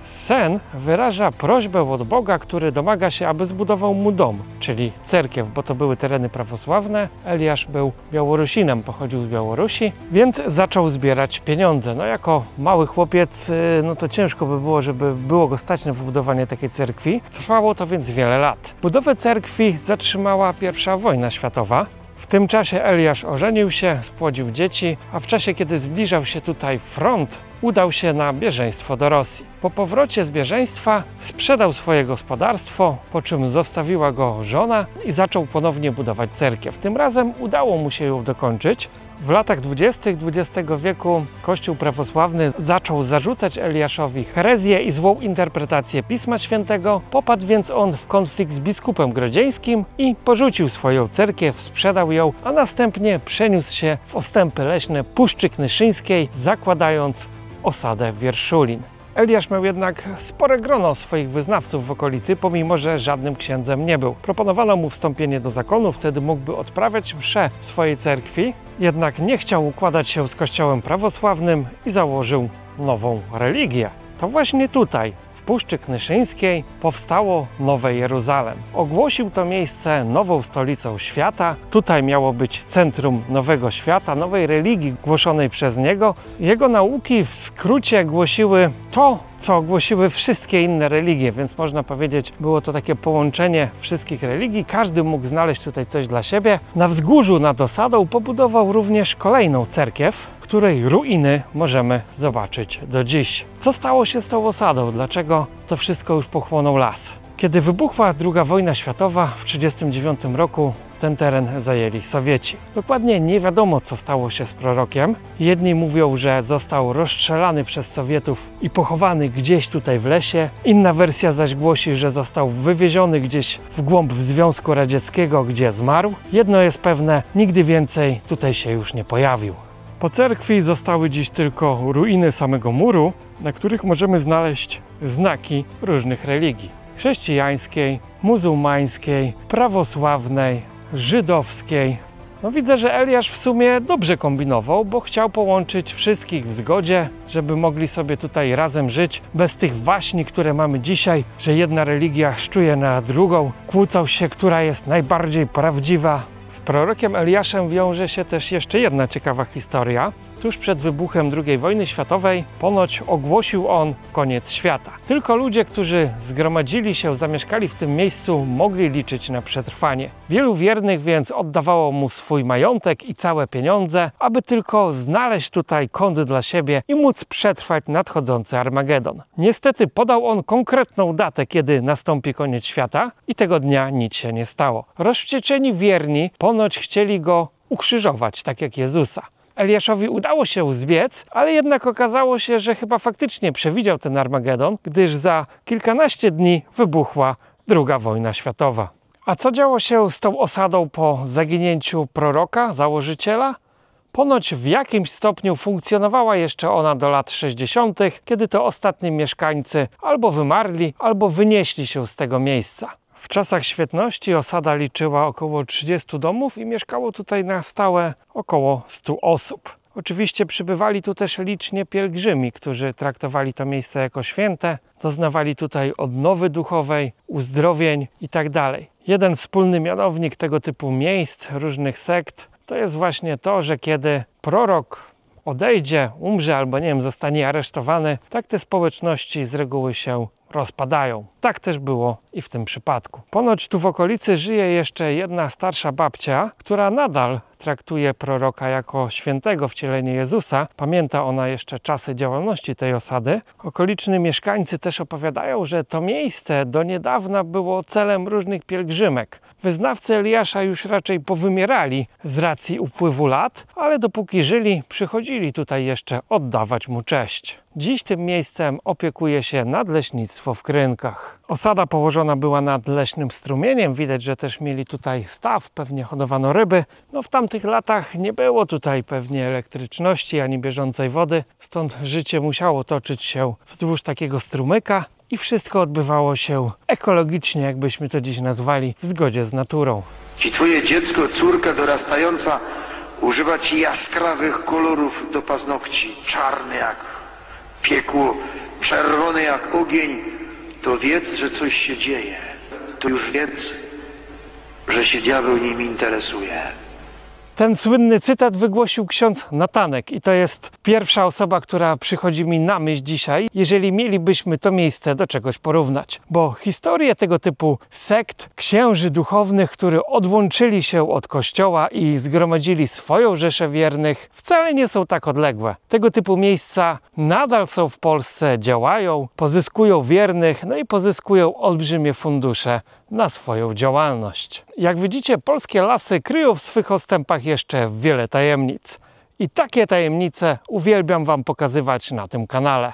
sen wyraża prośbę od Boga, który domaga się, aby zbudował mu dom, czyli cerkiew, bo to były tereny prawosławne. Eliasz był Białorusinem, pochodził z Białorusi, więc zaczął zbierać pieniądze. No jako mały chłopiec, no to ciężko by było, żeby było go stać na wybudowanie takiej cerkwi. Trwało to więc wiele lat. Budowę cerkwi zatrzymała I wojna światowa. W tym czasie Eliasz ożenił się, spłodził dzieci, a w czasie, kiedy zbliżał się tutaj front, udał się na bieżeństwo do Rosji. Po powrocie z bieżeństwa sprzedał swoje gospodarstwo, po czym zostawiła go żona i zaczął ponownie budować cerkiew. Tym razem udało mu się ją dokończyć. W latach 20. XX wieku Kościół prawosławny zaczął zarzucać Eliaszowi herezję i złą interpretację Pisma Świętego. Popadł więc on w konflikt z biskupem grodzieńskim i porzucił swoją cerkiew, sprzedał ją, a następnie przeniósł się w ostępy leśne Puszczy Knyszyńskiej, zakładając osadę Wierszulin. Eliasz miał jednak spore grono swoich wyznawców w okolicy, pomimo że żadnym księdzem nie był. Proponowano mu wstąpienie do zakonu, wtedy mógłby odprawiać msze w swojej cerkwi, jednak nie chciał układać się z kościołem prawosławnym i założył nową religię. To właśnie tutaj, w Puszczy Knyszyńskiej, powstało Nowe Jeruzalem. Ogłosił to miejsce nową stolicą świata. Tutaj miało być centrum nowego świata, nowej religii głoszonej przez niego. Jego nauki w skrócie głosiły to, co głosiły wszystkie inne religie, więc można powiedzieć, było to takie połączenie wszystkich religii. Każdy mógł znaleźć tutaj coś dla siebie. Na wzgórzu nad osadą pobudował również kolejną cerkiew, której ruiny możemy zobaczyć do dziś. Co stało się z tą osadą? Dlaczego to wszystko już pochłonął las? Kiedy wybuchła II wojna światowa w 1939 roku, ten teren zajęli Sowieci. Dokładnie nie wiadomo, co stało się z prorokiem. Jedni mówią, że został rozstrzelany przez Sowietów i pochowany gdzieś tutaj w lesie. Inna wersja zaś głosi, że został wywieziony gdzieś w głąb Związku Radzieckiego, gdzie zmarł. Jedno jest pewne, nigdy więcej tutaj się już nie pojawił. Po cerkwi zostały dziś tylko ruiny samego muru, na których możemy znaleźć znaki różnych religii. Chrześcijańskiej, muzułmańskiej, prawosławnej, żydowskiej. No widzę, że Eliasz w sumie dobrze kombinował, bo chciał połączyć wszystkich w zgodzie, żeby mogli sobie tutaj razem żyć, bez tych waśni, które mamy dzisiaj, że jedna religia szczuje na drugą, kłócą się, która jest najbardziej prawdziwa. Z prorokiem Eliaszem wiąże się też jeszcze jedna ciekawa historia. Tuż przed wybuchem II wojny światowej ponoć ogłosił on koniec świata. Tylko ludzie, którzy zgromadzili się, zamieszkali w tym miejscu, mogli liczyć na przetrwanie. Wielu wiernych więc oddawało mu swój majątek i całe pieniądze, aby tylko znaleźć tutaj kąt dla siebie i móc przetrwać nadchodzący Armagedon. Niestety podał on konkretną datę, kiedy nastąpi koniec świata i tego dnia nic się nie stało. Rozwścieczeni wierni ponoć chcieli go ukrzyżować, tak jak Jezusa. Eliaszowi udało się zbiec, ale jednak okazało się, że chyba faktycznie przewidział ten Armagedon, gdyż za kilkanaście dni wybuchła II wojna światowa. A co działo się z tą osadą po zaginięciu proroka, założyciela? Ponoć w jakimś stopniu funkcjonowała jeszcze ona do lat 60., kiedy to ostatni mieszkańcy albo wymarli, albo wynieśli się z tego miejsca. W czasach świetności osada liczyła około 30 domów i mieszkało tutaj na stałe około 100 osób. Oczywiście przybywali tu też licznie pielgrzymi, którzy traktowali to miejsce jako święte, doznawali tutaj odnowy duchowej, uzdrowień itd. Jeden wspólny mianownik tego typu miejsc, różnych sekt, to jest właśnie to, że kiedy prorok odejdzie, umrze albo nie wiem, zostanie aresztowany, tak te społeczności z reguły się rozpadają. Tak też było i w tym przypadku. Ponoć tu w okolicy żyje jeszcze jedna starsza babcia, która nadal traktuje proroka jako świętego wcielenie Jezusa. Pamięta ona jeszcze czasy działalności tej osady. Okoliczni mieszkańcy też opowiadają, że to miejsce do niedawna było celem różnych pielgrzymek. Wyznawcy Eliasza już raczej powymierali z racji upływu lat, ale dopóki żyli, przychodzili tutaj jeszcze oddawać mu cześć. Dziś tym miejscem opiekuje się Nadleśnictwo w Krynkach. Osada położona była nad leśnym strumieniem. Widać, że też mieli tutaj staw, pewnie hodowano ryby. No w tamtych latach nie było tutaj pewnie elektryczności ani bieżącej wody, stąd życie musiało toczyć się wzdłuż takiego strumyka i wszystko odbywało się ekologicznie, jakbyśmy to dziś nazwali, w zgodzie z naturą. Ci twoje dziecko, córka dorastająca używa ci jaskrawych kolorów do paznokci, czarny jak piekło, czerwony jak ogień, to wiedz, że coś się dzieje. To już wiedz, że się diabeł nim interesuje. Ten słynny cytat wygłosił ksiądz Natanek i to jest pierwsza osoba, która przychodzi mi na myśl dzisiaj, jeżeli mielibyśmy to miejsce do czegoś porównać. Bo historie tego typu sekt, księży duchownych, którzy odłączyli się od kościoła i zgromadzili swoją rzeszę wiernych, wcale nie są tak odległe. Tego typu miejsca nadal są w Polsce, działają, pozyskują wiernych, no i pozyskują olbrzymie fundusze na swoją działalność. Jak widzicie, polskie lasy kryją w swych ostępach jeszcze wiele tajemnic. I takie tajemnice uwielbiam Wam pokazywać na tym kanale.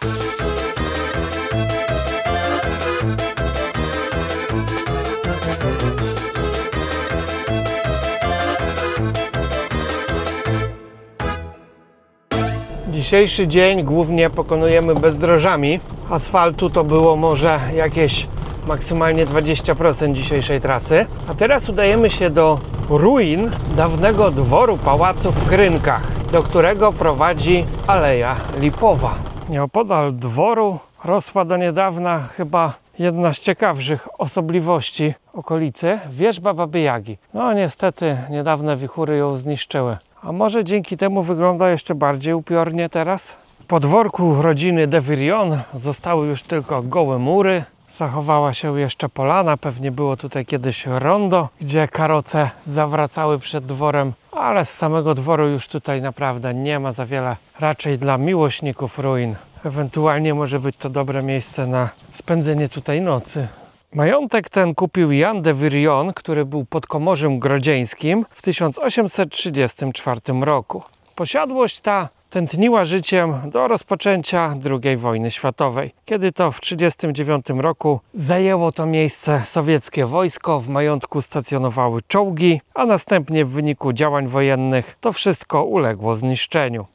Dzisiejszy dzień głównie pokonujemy bezdrożami. Asfaltu to było może jakieś maksymalnie 20% dzisiejszej trasy. A teraz udajemy się do ruin dawnego dworu pałacu w Krynkach, do którego prowadzi Aleja Lipowa. Nieopodal dworu rosła do niedawna chyba jedna z ciekawszych osobliwości okolicy, wierzba Baby Jagi. No niestety niedawne wichury ją zniszczyły. A może dzięki temu wygląda jeszcze bardziej upiornie teraz? W podwórku rodziny de Virion zostały już tylko gołe mury. Zachowała się jeszcze polana, pewnie było tutaj kiedyś rondo, gdzie karoce zawracały przed dworem, ale z samego dworu już tutaj naprawdę nie ma za wiele, raczej dla miłośników ruin. Ewentualnie może być to dobre miejsce na spędzenie tutaj nocy. Majątek ten kupił Jan de Virion, który był podkomorzem grodzieńskim w 1834 roku. Posiadłość ta tętniła życiem do rozpoczęcia II wojny światowej, kiedy to w 1939 roku zajęło to miejsce sowieckie wojsko, w majątku stacjonowały czołgi, a następnie w wyniku działań wojennych to wszystko uległo zniszczeniu.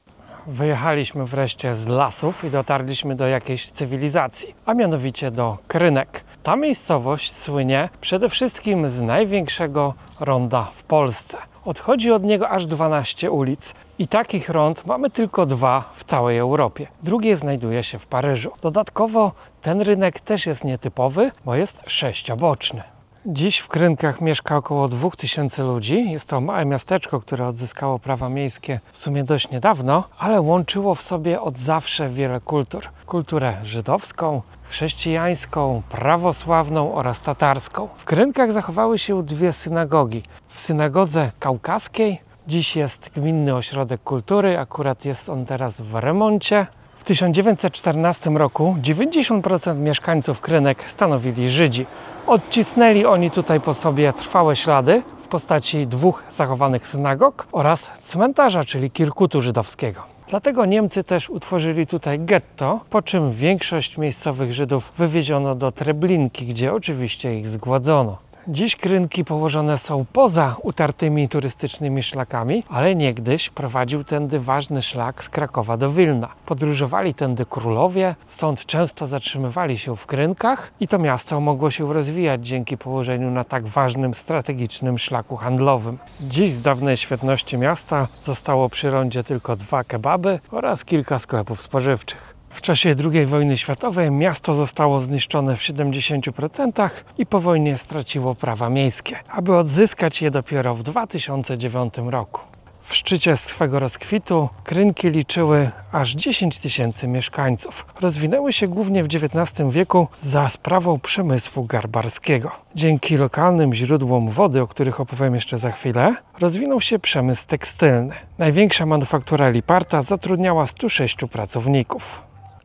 Wyjechaliśmy wreszcie z lasów i dotarliśmy do jakiejś cywilizacji, a mianowicie do Krynek. Ta miejscowość słynie przede wszystkim z największego ronda w Polsce. Odchodzi od niego aż 12 ulic i takich rond mamy tylko 2 w całej Europie. Drugie znajduje się w Paryżu. Dodatkowo ten rynek też jest nietypowy, bo jest 6-boczny. Dziś w Krynkach mieszka około 2000 ludzi. Jest to małe miasteczko, które odzyskało prawa miejskie w sumie dość niedawno, ale łączyło w sobie od zawsze wiele kultur. Kulturę żydowską, chrześcijańską, prawosławną oraz tatarską. W Krynkach zachowały się 2 synagogi. W synagodze kaukaskiej dziś jest gminny ośrodek kultury, akurat jest on teraz w remoncie. W 1914 roku 90% mieszkańców Krynek stanowili Żydzi. Odcisnęli oni tutaj po sobie trwałe ślady w postaci 2 zachowanych synagog oraz cmentarza, czyli kirkutu żydowskiego. Dlatego Niemcy też utworzyli tutaj getto, po czym większość miejscowych Żydów wywieziono do Treblinki, gdzie oczywiście ich zgładzono. Dziś Krynki położone są poza utartymi turystycznymi szlakami, ale niegdyś prowadził tędy ważny szlak z Krakowa do Wilna. Podróżowali tędy królowie, stąd często zatrzymywali się w Krynkach i to miasto mogło się rozwijać dzięki położeniu na tak ważnym strategicznym szlaku handlowym. Dziś z dawnej świetności miasta zostało przy rondzie tylko 2 kebaby oraz kilka sklepów spożywczych. W czasie II wojny światowej miasto zostało zniszczone w 70% i po wojnie straciło prawa miejskie, aby odzyskać je dopiero w 2009 roku. W szczycie swego rozkwitu Krynki liczyły aż 10 000 mieszkańców. Rozwinęły się głównie w XIX wieku za sprawą przemysłu garbarskiego. Dzięki lokalnym źródłom wody, o których opowiem jeszcze za chwilę, rozwinął się przemysł tekstylny. Największa manufaktura Liparta zatrudniała 106 pracowników.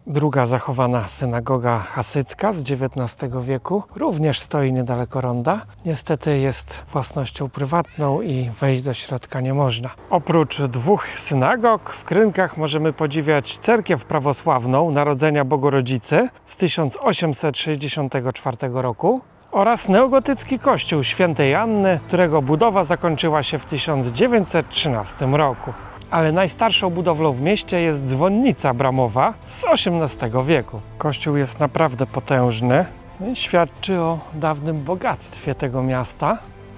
Druga zachowana synagoga hasycka z XIX wieku również stoi niedaleko ronda. Niestety jest własnością prywatną i wejść do środka nie można. Oprócz 2 synagog w Krynkach możemy podziwiać cerkiew prawosławną Narodzenia Bogorodzicy z 1864 roku oraz neogotycki kościół Świętej Anny, którego budowa zakończyła się w 1913 roku. Ale najstarszą budowlą w mieście jest dzwonnica bramowa z XVIII wieku. Kościół jest naprawdę potężny i świadczy o dawnym bogactwie tego miasta.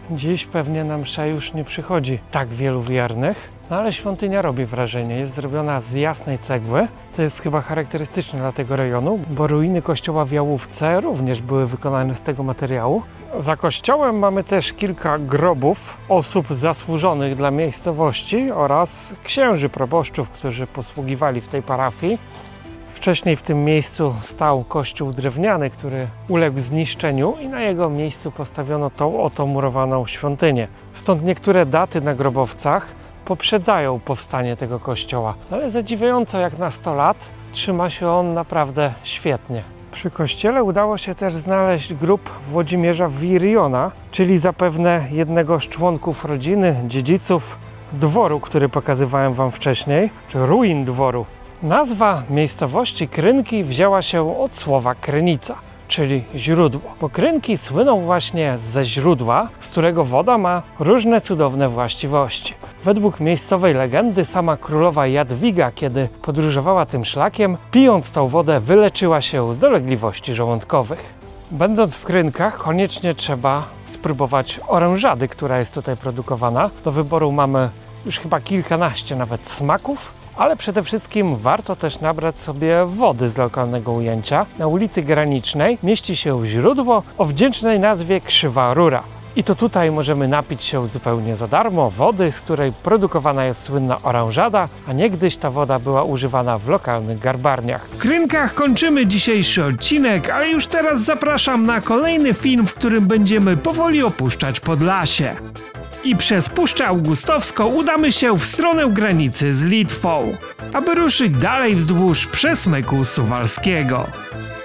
Dziś pewnie na mszę już nie przychodzi tak wielu wiernych. No ale świątynia robi wrażenie. Jest zrobiona z jasnej cegły. To jest chyba charakterystyczne dla tego rejonu, bo ruiny kościoła w Jałówce również były wykonane z tego materiału. Za kościołem mamy też kilka grobów osób zasłużonych dla miejscowości oraz księży proboszczów, którzy posługiwali w tej parafii. Wcześniej w tym miejscu stał kościół drewniany, który uległ zniszczeniu i na jego miejscu postawiono tą oto murowaną świątynię. Stąd niektóre daty na grobowcach poprzedzają powstanie tego kościoła. Ale zadziwiająco jak na 100 lat trzyma się on naprawdę świetnie. Przy kościele udało się też znaleźć grób Włodzimierza Wiriona, czyli zapewne jednego z członków rodziny, dziedziców dworu, który pokazywałem wam wcześniej, czy ruin dworu. Nazwa miejscowości Krynki wzięła się od słowa krynica, czyli źródło. Bo Krynki słyną właśnie ze źródła, z którego woda ma różne cudowne właściwości. Według miejscowej legendy sama królowa Jadwiga, kiedy podróżowała tym szlakiem, pijąc tą wodę wyleczyła się z dolegliwości żołądkowych. Będąc w Krynkach koniecznie trzeba spróbować orężady, która jest tutaj produkowana. Do wyboru mamy już chyba kilkanaście nawet smaków. Ale przede wszystkim warto też nabrać sobie wody z lokalnego ujęcia. Na ulicy Granicznej mieści się źródło o wdzięcznej nazwie Krzywa Rura. I to tutaj możemy napić się zupełnie za darmo wody, z której produkowana jest słynna orężada, a niegdyś ta woda była używana w lokalnych garbarniach. W Krynkach kończymy dzisiejszy odcinek, ale już teraz zapraszam na kolejny film, w którym będziemy powoli opuszczać Podlasie. I przez Puszczę Augustowską udamy się w stronę granicy z Litwą, aby ruszyć dalej wzdłuż przesmyku suwalskiego.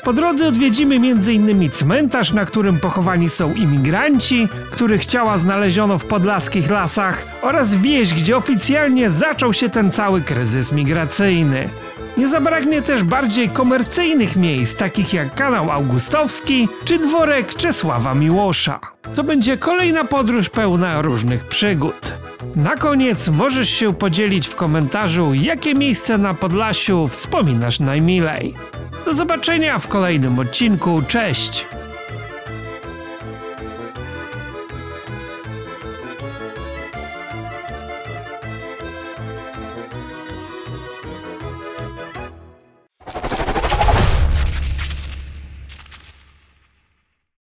Po drodze odwiedzimy m.in. cmentarz, na którym pochowani są imigranci, których ciała znaleziono w podlaskich lasach, oraz wieś, gdzie oficjalnie zaczął się ten cały kryzys migracyjny. Nie zabraknie też bardziej komercyjnych miejsc, takich jak Kanał Augustowski czy dworek Czesława Miłosza. To będzie kolejna podróż pełna różnych przygód. Na koniec możesz się podzielić w komentarzu, jakie miejsce na Podlasiu wspominasz najmilej. Do zobaczenia w kolejnym odcinku, cześć!